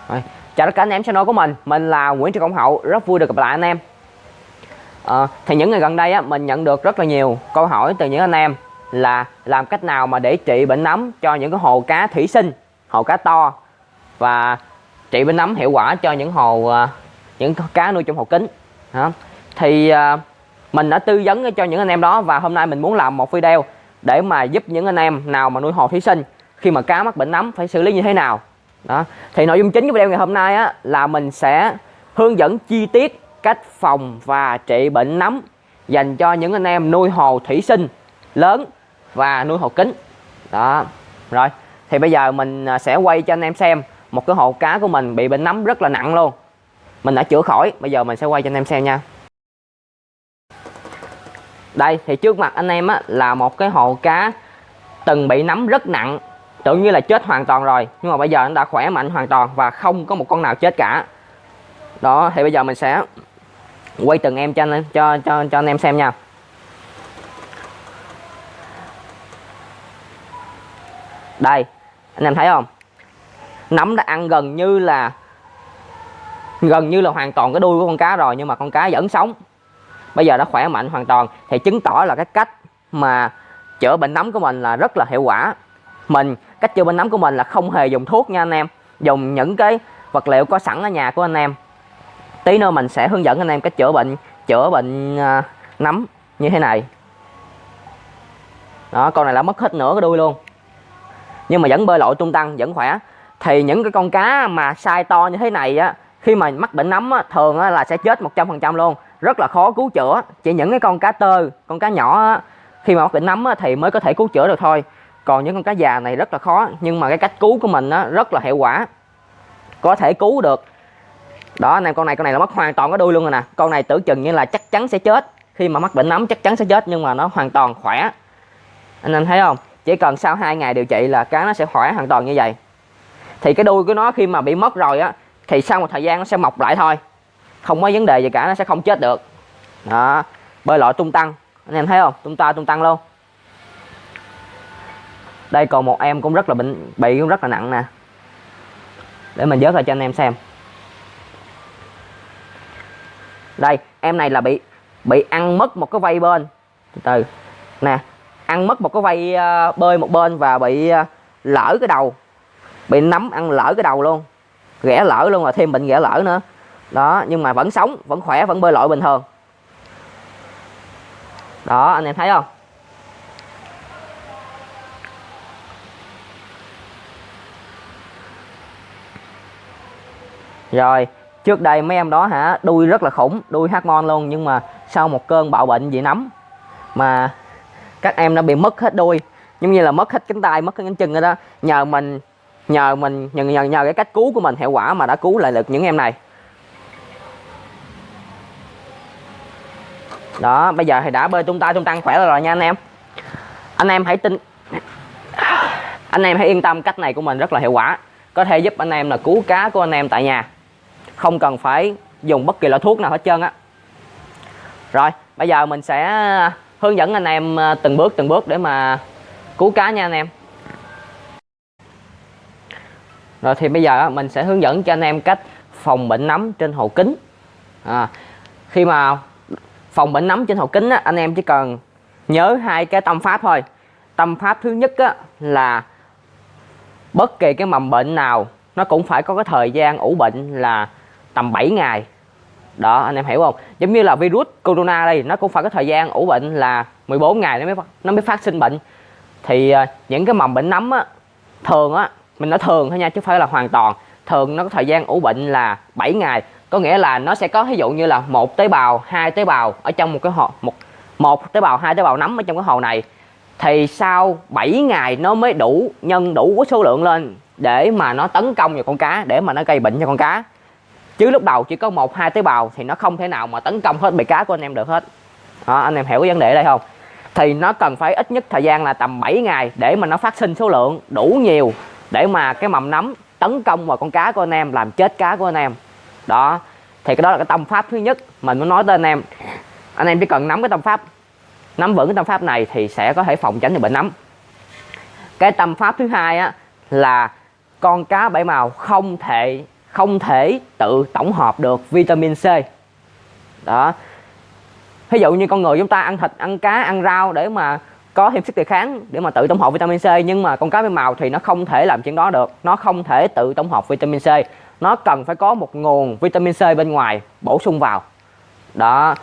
Rồi. Chào tất cả anh em channel của mình là Nguyễn Trí Công Hậu, rất vui được gặp lại anh em. Thì những ngày gần đây á, mình nhận được rất là nhiều câu hỏi từ những anh em là làm cách nào mà để trị bệnh nấm cho những cái hồ cá thủy sinh, hồ cá to, và trị bệnh nấm hiệu quả cho những hồ những cá nuôi trong hồ kính. Thì mình đã tư vấn cho những anh em đó, và hôm nay mình muốn làm một video để mà giúp những anh em nào mà nuôi hồ thủy sinh khi mà cá mắc bệnh nấm phải xử lý như thế nào. Đó. Thì nội dung chính của video ngày hôm nay á, là mình sẽ hướng dẫn chi tiết cách phòng và trị bệnh nấm dành cho những anh em nuôi hồ thủy sinh lớn và nuôi hồ kính. Đó. Rồi, thì bây giờ mình sẽ quay cho anh em xem một cái hồ cá của mình bị bệnh nấm rất là nặng luôn. Mình đã chữa khỏi, bây giờ mình sẽ quay cho anh em xem nha. Đây, thì trước mặt anh em á, là một cái hồ cá từng bị nấm rất nặng, tưởng như là chết hoàn toàn rồi, nhưng mà bây giờ nó đã khỏe mạnh hoàn toàn và không có một con nào chết cả. Đó, thì bây giờ mình sẽ quay từng em cho anh em xem nha. Đây, anh em thấy không? Nấm đã ăn gần như là hoàn toàn cái đuôi của con cá rồi, nhưng mà con cá vẫn sống. Bây giờ đã khỏe mạnh hoàn toàn, thì chứng tỏ là cái cách mà chữa bệnh nấm của mình là rất là hiệu quả. Cách chữa bệnh nấm của mình là không hề dùng thuốc nha anh em, dùng những cái vật liệu có sẵn ở nhà của anh em. Tí nữa mình sẽ hướng dẫn anh em cách chữa bệnh nấm như thế này. Đó, con này đã mất hết nửa cái đuôi luôn, nhưng mà vẫn bơi lội tung tăng, vẫn khỏe. Thì những cái con cá mà size to như thế này á, khi mà mắc bệnh nấm á, thường á, là sẽ chết 100% luôn, rất là khó cứu chữa. Chỉ những cái con cá tơ, con cá nhỏ á, khi mà mắc bệnh nấm á, thì mới có thể cứu chữa được thôi. Còn những con cá già này rất là khó, nhưng mà cái cách cứu của mình á, rất là hiệu quả, có thể cứu được. Đó anh em, con này là mất hoàn toàn cái đuôi luôn rồi nè. Con này tưởng chừng như là chắc chắn sẽ chết, khi mà mắc bệnh nấm chắc chắn sẽ chết, nhưng mà nó hoàn toàn khỏe. Anh em thấy không? Chỉ cần sau 2 ngày điều trị là cá nó sẽ khỏe hoàn toàn như vậy. Thì cái đuôi của nó khi mà bị mất rồi á, thì sau một thời gian nó sẽ mọc lại thôi, không có vấn đề gì cả, nó sẽ không chết được. Đó, bơi lội tung tăng, anh em thấy không? Tung tăng luôn. Đây còn một em cũng rất là bị cũng rất là nặng nè, để mình vớt ra cho anh em xem. Đây, em này là bị ăn mất một cái vây bên, từ nè, ăn mất một cái vây bơi một bên, và bị lỡ cái đầu, bị nấm ăn lỡ cái đầu luôn, ghẻ lỡ luôn, rồi thêm bệnh ghẻ lỡ nữa. Đó, nhưng mà vẫn sống, vẫn khỏe, vẫn bơi lội bình thường. Đó, anh em thấy không? Rồi, trước đây mấy em đó đuôi rất là khủng, đuôi hormone luôn, nhưng mà sau một cơn bạo bệnh dị nấm mà các em đã bị mất hết đuôi, giống như là mất hết cánh tay, mất hết cánh chân rồi đó. Nhờ cái cách cứu của mình hiệu quả mà đã cứu lại được những em này. Đó, bây giờ thì đã bơi tung tăng khỏe rồi nha anh em. Anh em hãy yên tâm, cách này của mình rất là hiệu quả, có thể giúp anh em là cứu cá của anh em tại nhà, không cần phải dùng bất kỳ loại thuốc nào hết trơn á. Rồi, bây giờ mình sẽ hướng dẫn anh em từng bước để mà cứu cá nha anh em. Rồi thì bây giờ mình sẽ hướng dẫn cho anh em cách phòng bệnh nấm trên hồ kính. Khi mà phòng bệnh nấm trên hồ kính á, anh em chỉ cần nhớ 2 cái tâm pháp thôi. Tâm pháp thứ nhất á, là bất kỳ cái mầm bệnh nào nó cũng phải có cái thời gian ủ bệnh là tầm 7 ngày. Đó, anh em hiểu không? Giống như là virus corona đây, nó cũng phải có thời gian ủ bệnh là 14 ngày nó mới phát sinh bệnh. Thì những cái mầm bệnh nấm á, thường á, mình nói thường thôi nha, chứ không phải là hoàn toàn. Thường nó có thời gian ủ bệnh là 7 ngày. Có nghĩa là nó sẽ có ví dụ như là 1 tế bào, 2 tế bào ở trong một cái hồ, một tế bào, 2 tế bào nấm ở trong cái hồ này. Thì sau 7 ngày nó mới nhân đủ số lượng lên để mà nó tấn công vào con cá, để mà nó gây bệnh cho con cá. Chứ lúc đầu chỉ có 1-2 tế bào thì nó không thể nào mà tấn công hết bầy cá của anh em được hết. Đó, anh em hiểu cái vấn đề ở đây không? Thì nó cần phải ít nhất thời gian là tầm 7 ngày để mà nó phát sinh số lượng đủ nhiều để mà cái mầm nấm tấn công vào con cá của anh em, làm chết cá của anh em. Đó, thì cái đó là cái tâm pháp thứ nhất mình muốn nói tới anh em. Anh em chỉ cần nắm vững cái tâm pháp này thì sẽ có thể phòng tránh được bệnh nấm. Cái tâm pháp thứ hai á, là con cá bảy màu không không thể tự tổng hợp được vitamin C. Đó. Ví dụ như con người chúng ta ăn thịt, ăn cá, ăn rau để mà có thêm sức đề kháng, để mà tự tổng hợp vitamin C, nhưng mà con cá bảy màu thì nó không thể làm chuyện đó được. Nó không thể tự tổng hợp vitamin C. Nó cần phải có một nguồn vitamin C bên ngoài bổ sung vào. Đó.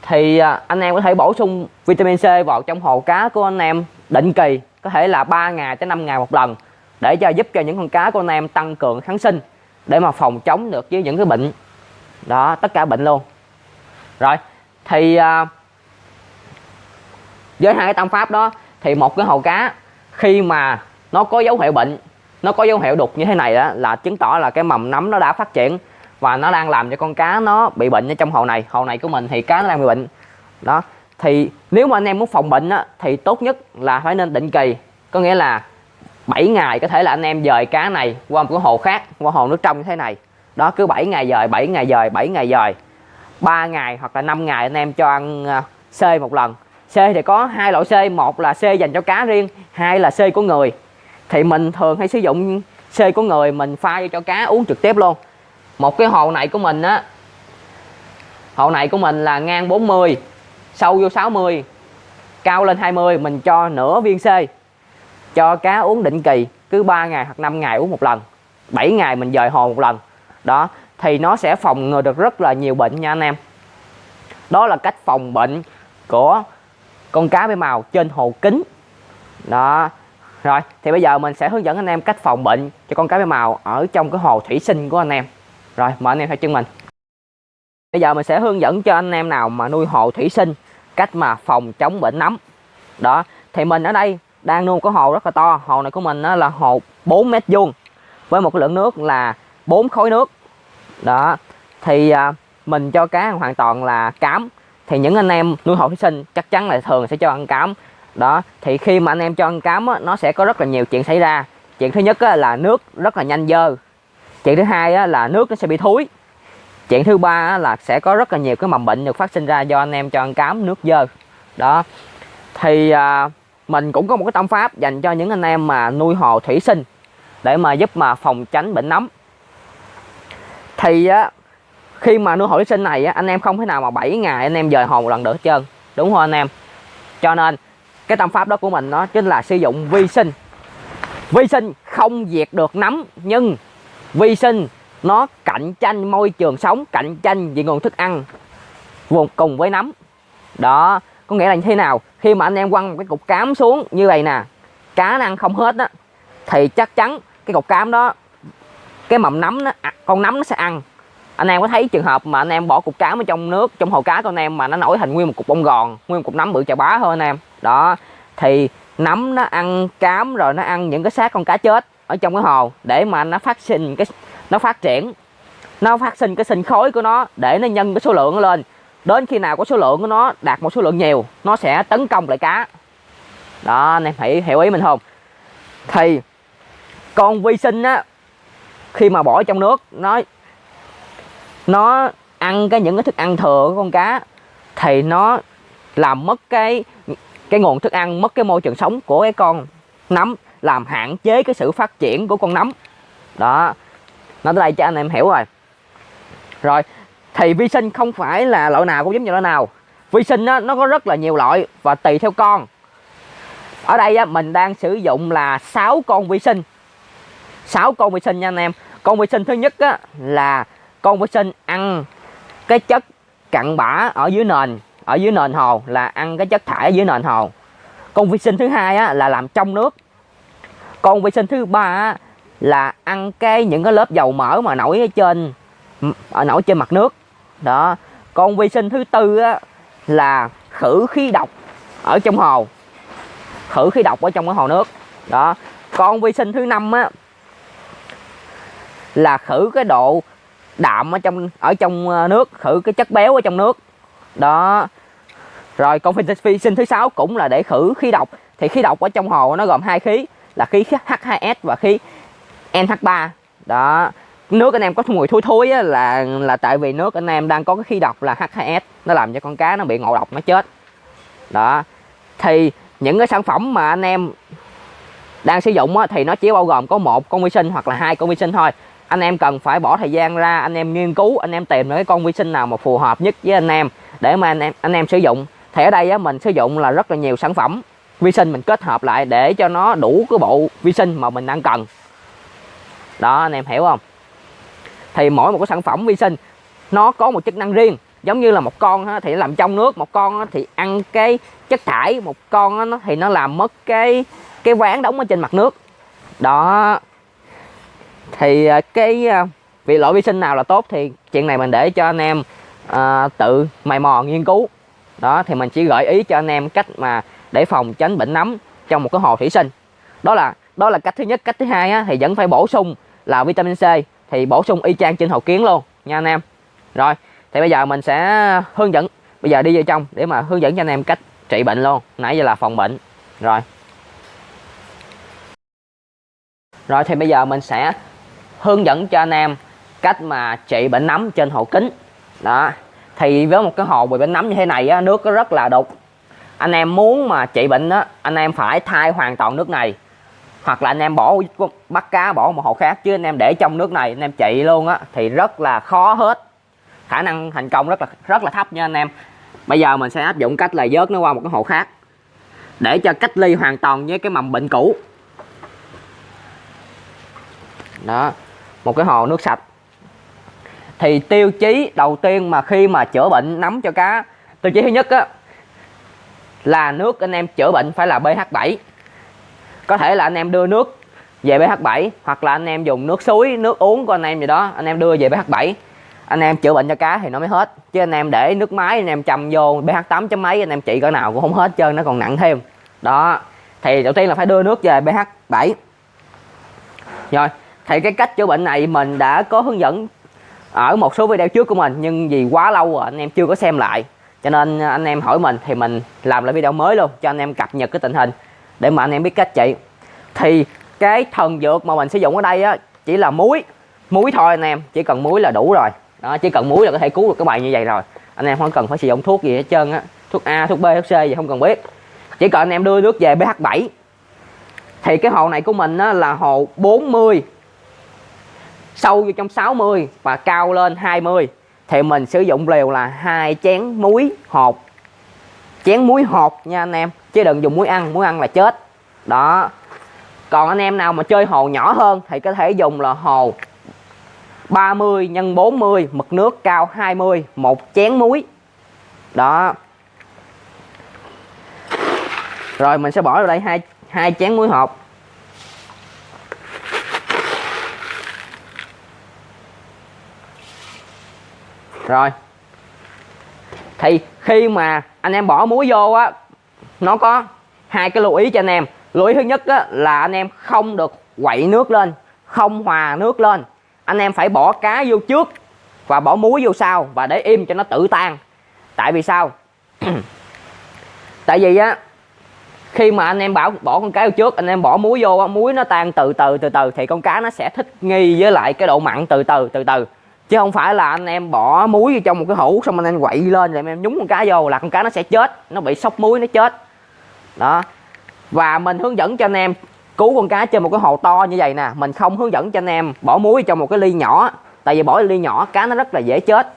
Thì anh em có thể bổ sung vitamin C vào trong hồ cá của anh em định kỳ, có thể là 3 ngày tới 5 ngày một lần, để giúp cho những con cá của anh em tăng cường kháng sinh để mà phòng chống được với những cái bệnh. Đó, tất cả bệnh luôn. Rồi, thì với hai cái tâm pháp đó thì một cái hồ cá khi mà nó có dấu hiệu bệnh, nó có dấu hiệu đục như thế này đó, là chứng tỏ là cái mầm nấm nó đã phát triển và nó đang làm cho con cá nó bị bệnh ở trong hồ này. Hồ này của mình thì cá nó đang bị bệnh. Đó. Thì nếu mà anh em muốn phòng bệnh á, thì tốt nhất là phải nên định kỳ. Có nghĩa là 7 ngày có thể là anh em dời cá này qua một cái hồ khác, qua hồ nước trong như thế này. Đó, cứ 7 ngày dời, 7 ngày dời, 7 ngày dời. 3 ngày hoặc là 5 ngày anh em cho ăn C một lần. C thì có hai loại C, một là C dành cho cá riêng, hai là C của người. Thì mình thường hay sử dụng C của người, mình pha cho cá uống trực tiếp luôn. Một cái hồ này của mình á, hồ này của mình là ngang 40, sâu vô 60, cao lên 20, mình cho nửa viên C, cho cá uống định kỳ, cứ 3 ngày hoặc 5 ngày uống một lần, 7 ngày mình dời hồ một lần. Đó, thì nó sẽ phòng ngừa được rất là nhiều bệnh nha anh em. Đó là cách phòng bệnh của con cá bảy màu trên hồ kính. Đó. Rồi, thì bây giờ mình sẽ hướng dẫn anh em cách phòng bệnh cho con cá bảy màu ở trong cái hồ thủy sinh của anh em. Rồi, mời anh em theo chân mình. Bây giờ mình sẽ hướng dẫn cho anh em nào mà nuôi hồ thủy sinh cách mà phòng chống bệnh nấm. Đó, thì mình ở đây đang nuôi một cái hồ rất là to. Hồ này của mình là hồ 4 mét vuông với một cái lượng nước là 4 khối nước. Đó, thì mình cho cá hoàn toàn là cám. Thì những anh em nuôi hồ thủy sinh chắc chắn là thường sẽ cho ăn cám. Đó, thì khi mà anh em cho ăn cám á, nó sẽ có rất là nhiều chuyện xảy ra. Chuyện thứ nhất á, là nước rất là nhanh dơ. Chuyện thứ hai á, là nước nó sẽ bị thúi. Chuyện thứ ba á, là sẽ có rất là nhiều cái mầm bệnh được phát sinh ra do anh em cho ăn cám nước dơ. Đó, thì mình cũng có một cái tâm pháp dành cho những anh em mà nuôi hồ thủy sinh để mà giúp mà phòng tránh bệnh nấm. Thì á, khi mà nuôi hồ thủy sinh này á, anh em không thể nào mà 7 ngày anh em dời hồ một lần được hết trơn, đúng không anh em? Cho nên cái tâm pháp đó của mình nó chính là sử dụng vi sinh. Vi sinh không diệt được nấm, nhưng vi sinh nó cạnh tranh môi trường sống, cạnh tranh về nguồn thức ăn cùng với nấm. Đó, có nghĩa là như thế nào? Khi mà anh em quăng một cái cục cám xuống như vậy nè, cá nó ăn không hết á, thì chắc chắn cái cục cám đó, cái mầm nấm đó, con nấm nó sẽ ăn. Anh em có thấy trường hợp mà anh em bỏ cục cám ở trong nước, trong hồ cá của anh em mà nó nổi thành nguyên một cục bông gòn, nguyên một cục nấm bự chà bá thôi anh em. Đó, thì nấm nó ăn cám rồi nó ăn những cái xác con cá chết ở trong cái hồ để mà nó phát sinh cái, nó phát triển, nó phát sinh cái sinh khối của nó để nó nhân cái số lượng nó lên. Đến khi nào có số lượng của nó đạt một số lượng nhiều, nó sẽ tấn công lại cá. Đó, anh em hiểu ý mình không? Thì con vi sinh á, khi mà bỏ trong nước, nó ăn những cái thức ăn thừa của con cá, thì nó làm mất cái nguồn thức ăn, mất cái môi trường sống của cái con nấm, làm hạn chế cái sự phát triển của con nấm. Đó, nói tới đây cho anh em hiểu rồi. Rồi, thì vi sinh không phải là loại nào cũng giống như loại nào. Vi sinh á, nó có rất là nhiều loại và tùy theo con. Ở đây á, mình đang sử dụng là 6 con vi sinh. 6 con vi sinh nha anh em. Con vi sinh thứ nhất á, là con vi sinh ăn cái chất cặn bã ở dưới nền hồ, là ăn cái chất thải ở dưới nền hồ. Con vi sinh thứ hai á, là làm trong nước. Con vi sinh thứ ba á, là ăn những cái lớp dầu mỡ mà nổi trên mặt nước. Đó. Con vi sinh thứ tư á, là khử khí độc ở trong hồ, khử khí độc ở trong cái hồ nước. Đó. Con vi sinh thứ năm á, là khử cái độ đạm ở trong nước, khử cái chất béo ở trong nước. Đó. Rồi con vi sinh thứ sáu cũng là để khử khí độc. Thì khí độc ở trong hồ nó gồm hai khí, là khí H2S và khí NH3. Đó. Nước anh em có mùi thối á, là tại vì nước anh em đang có cái khí độc là H2S, nó làm cho con cá nó bị ngộ độc, nó chết. Đó. Thì những cái sản phẩm mà anh em đang sử dụng thì nó chỉ bao gồm có một con vi sinh hoặc là hai con vi sinh thôi. Anh em cần phải bỏ thời gian ra, anh em nghiên cứu, anh em tìm được cái con vi sinh nào mà phù hợp nhất với anh em để mà anh em sử dụng. Thì ở đây mình sử dụng là rất là nhiều sản phẩm vi sinh mình kết hợp lại để cho nó đủ cái bộ vi sinh mà mình đang cần. Đó, anh em hiểu không? Thì mỗi một cái sản phẩm vi sinh nó có một chức năng riêng. Giống như là một con thì nó làm trong nước, một con thì ăn cái chất thải, một con thì nó làm mất cái ván đóng ở trên mặt nước. Đó. Thì cái vị loại vi sinh nào là tốt thì chuyện này mình để cho anh em tự mày mò nghiên cứu. Đó, thì mình chỉ gợi ý cho anh em cách mà để phòng tránh bệnh nấm trong một cái hồ thủy sinh. Đó là cách thứ nhất. Cách thứ hai thì vẫn phải bổ sung là vitamin C, thì bổ sung y chang trên hồ kiến luôn nha anh em. Rồi, thì bây giờ mình sẽ hướng dẫn, bây giờ đi vô trong để mà hướng dẫn cho anh em cách trị bệnh luôn. Nãy giờ là phòng bệnh. Rồi thì bây giờ mình sẽ hướng dẫn cho anh em cách mà trị bệnh nấm trên hồ kính. Đó. Thì với một cái hồ bị bệnh nấm như thế này nước nó rất là đục. Anh em muốn mà trị bệnh anh em phải thay hoàn toàn nước này, hoặc là anh em bắt cá bỏ một hồ khác, chứ anh em để trong nước này anh em trị luôn thì rất là khó hết. Khả năng thành công rất là thấp nha anh em. Bây giờ mình sẽ áp dụng cách là vớt nó qua một cái hồ khác để cho cách ly hoàn toàn với cái mầm bệnh cũ. Đó, một cái hồ nước sạch. Thì tiêu chí đầu tiên mà khi mà chữa bệnh nấm cho cá, tiêu chí thứ nhất là nước anh em chữa bệnh phải là pH7. Có thể là anh em đưa nước về pH7, hoặc là anh em dùng nước suối, nước uống của anh em gì đó, anh em đưa về pH7, anh em chữa bệnh cho cá thì nó mới hết. Chứ anh em để nước máy anh em châm vô pH 8 chấm mấy, anh em trị cỡ nào cũng không hết trơn, nó còn nặng thêm. Đó, thì đầu tiên là phải đưa nước về pH7. Rồi, thì cái cách chữa bệnh này mình đã có hướng dẫn ở một số video trước của mình, nhưng vì quá lâu rồi anh em chưa có xem lại, cho nên anh em hỏi mình thì mình làm lại video mới luôn cho anh em cập nhật cái tình hình để mà anh em biết cách trị. Thì cái thần dược mà mình sử dụng ở đây chỉ là muối thôi anh em, chỉ cần muối là đủ rồi. Đó, chỉ cần muối là có thể cứu được cái bệnh như vậy rồi. Anh em không cần phải sử dụng thuốc gì hết trơn thuốc A, thuốc B, thuốc C gì không cần biết. Chỉ cần anh em đưa nước về pH7. Thì cái hồ này của mình là hồ 40, sâu vô trong 60 và cao lên 20. Thì mình sử dụng liều là 2 chén muối hột. Chén muối hột nha anh em, chứ đừng dùng muối ăn là chết. Đó. Còn anh em nào mà chơi hồ nhỏ hơn thì có thể dùng là hồ 30 x 40, mực nước cao 20, một chén muối. Đó. Rồi mình sẽ bỏ vào đây hai chén muối hột. Rồi. Thì khi mà anh em bỏ muối vô nó có hai cái lưu ý cho anh em. Lưu ý thứ nhất là anh em không được quậy nước lên, không hòa nước lên. Anh em phải bỏ cá vô trước và bỏ muối vô sau, và để im cho nó tự tan. Tại vì sao? Tại vì khi mà anh em bỏ con cá vô trước, anh em bỏ muối vô, muối nó tan từ từ thì con cá nó sẽ thích nghi với lại cái độ mặn từ từ. Chứ không phải là anh em bỏ muối vô trong một cái hũ xong anh em quậy lên rồi anh em nhúng con cá vô là con cá nó sẽ chết, nó bị sốc muối nó chết. Đó. Và mình hướng dẫn cho anh em cứu con cá trên một cái hồ to như vậy nè, mình không hướng dẫn cho anh em bỏ muối trong một cái ly nhỏ. Tại vì bỏ ly nhỏ cá nó rất là dễ chết,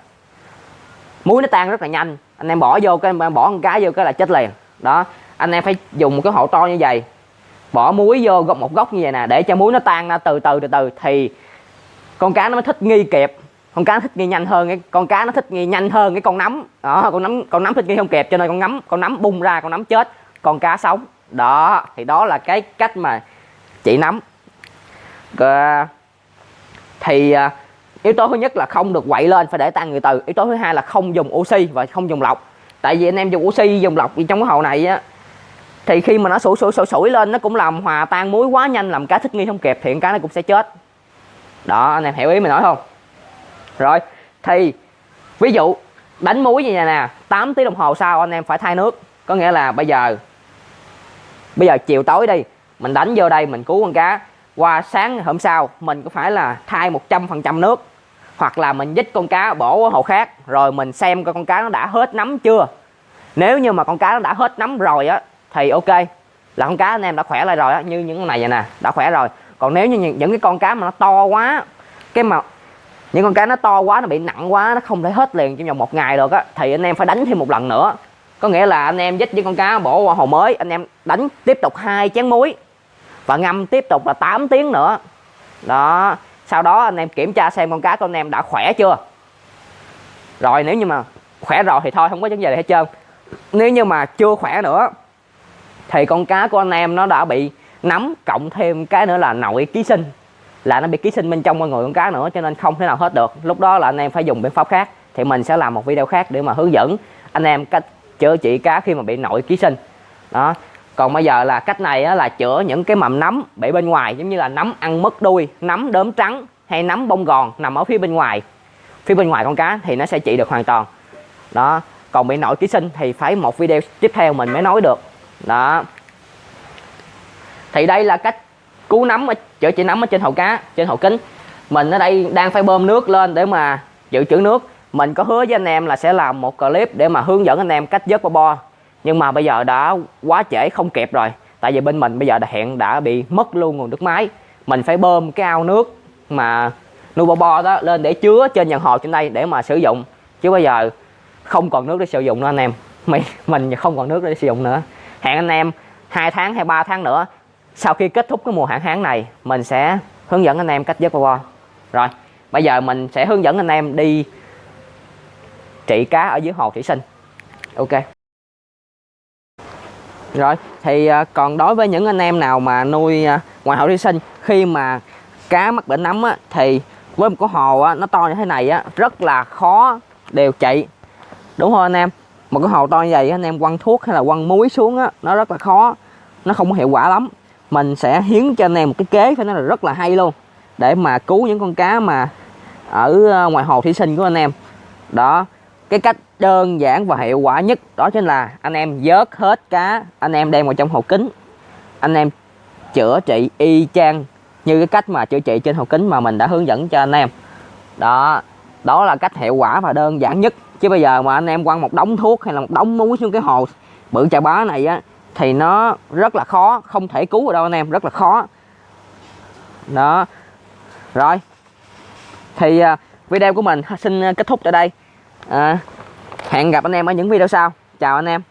muối nó tan rất là nhanh. Anh em bỏ vô cái bỏ con cá vô cái là chết liền. Đó, anh em phải dùng một cái hồ to như vậy, bỏ muối vô một góc như vậy nè, để cho muối nó tan ra từ từ thì con cá nó mới thích nghi kịp. Con cá thích nghi nhanh hơn cái con nấm. Đó, con nấm thích nghi không kịp, cho nên con nấm bung ra, con nấm chết, con cá sống. Đó, thì đó là cái cách mà trị nấm. Thì yếu tố thứ nhất là không được quậy lên, phải để tan từ từ. Yếu tố thứ hai là không dùng oxy và không dùng lọc. Tại vì anh em dùng oxy, dùng lọc trong cái hồ này thì khi mà nó sủi lên, nó cũng làm hòa tan muối quá nhanh, làm cá thích nghi không kịp thì con cá nó cũng sẽ chết. Đó, anh em hiểu ý mình nói không? Rồi, thì ví dụ đánh muối như vậy nè, 8 tiếng đồng hồ sau anh em phải thay nước. Có nghĩa là bây giờ chiều tối đi, mình đánh vô đây mình cứu con cá, qua sáng hôm sau mình có phải là thay 100% nước, hoặc là mình dứt con cá bỏ hồ khác, rồi mình xem coi con cá nó đã hết nấm chưa. Nếu như mà con cá nó đã hết nấm rồi thì ok, là con cá anh em đã khỏe lại rồi á, như những con này vậy nè, đã khỏe rồi. Còn nếu như những cái con cá mà nó to quá, cái mà những con cá nó to quá, nó bị nặng quá, nó không thể hết liền trong vòng 1 ngày được á, thì anh em phải đánh thêm một lần nữa. Có nghĩa là anh em dứt với con cá bỏ qua hồ mới, anh em đánh tiếp tục 2 chén muối và ngâm tiếp tục là 8 tiếng nữa. Đó, sau đó anh em kiểm tra xem con cá của anh em đã khỏe chưa. Rồi nếu như mà khỏe rồi thì thôi, không có vấn đề gì hết trơn. Nếu như mà chưa khỏe nữa thì con cá của anh em nó đã bị nấm, cộng thêm cái nữa là nội ký sinh, là nó bị ký sinh bên trong con người con cá nữa, cho nên không thể nào hết được. Lúc đó là anh em phải dùng biện pháp khác, thì mình sẽ làm một video khác để mà hướng dẫn anh em cách chữa trị cá khi mà bị nội ký sinh đó. Còn bây giờ là cách này á, là chữa những cái mầm nấm bị bên ngoài, giống như là nấm ăn mất đuôi, nấm đốm trắng hay nấm bông gòn nằm ở phía bên ngoài con cá, thì nó sẽ trị được hoàn toàn đó. Còn bị nội ký sinh thì phải một video tiếp theo mình mới nói được đó. Thì đây là cách cứu nấm, chữa trị nấm ở trên hồ cá, trên hồ kính. Mình ở đây đang phải bơm nước lên để mà dự trữ nước. Mình có hứa với anh em là sẽ làm một clip để mà hướng dẫn anh em cách vớt bo, nhưng mà bây giờ đã quá trễ, không kịp rồi. Tại vì bên mình bây giờ hiện đã bị mất luôn nguồn nước máy. Mình phải bơm cái ao nước mà nuôi bo đó lên để chứa trên dàn hồ trên đây để mà sử dụng, chứ bây giờ không còn nước để sử dụng nữa anh em. Mình không còn nước để sử dụng nữa. Hẹn anh em 2 tháng hay 3 tháng nữa, sau khi kết thúc cái mùa hạn hán này, mình sẽ hướng dẫn anh em cách vớt bo. Rồi bây giờ mình sẽ hướng dẫn anh em đi trị cá ở dưới hồ thủy sinh. Ok. Rồi thì còn đối với những anh em nào mà nuôi ngoài hồ thủy sinh, khi mà cá mắc bệnh nấm á, thì với một cái hồ á, nó to như thế này á, rất là khó điều trị, đúng không anh em? Một cái hồ to như vậy anh em quăng thuốc hay là quăng muối xuống á, nó rất là khó, nó không có hiệu quả lắm. Mình sẽ hiến cho anh em một cái kế phải nói là rất là hay luôn, để mà cứu những con cá mà ở ngoài hồ thủy sinh của anh em đó. Cái cách đơn giản và hiệu quả nhất đó chính là anh em vớt hết cá, anh em đem vào trong hồ kính, anh em chữa trị y chang như cái cách mà chữa trị trên hồ kính mà mình đã hướng dẫn cho anh em đó. Đó là cách hiệu quả và đơn giản nhất. Chứ bây giờ mà anh em quăng một đống thuốc hay là một đống muối xuống cái hồ bự chà bá này á, thì nó rất là khó, không thể cứu được đâu anh em, rất là khó đó. Rồi thì video của mình xin kết thúc tại đây. Hẹn gặp anh em ở những video sau. Chào anh em.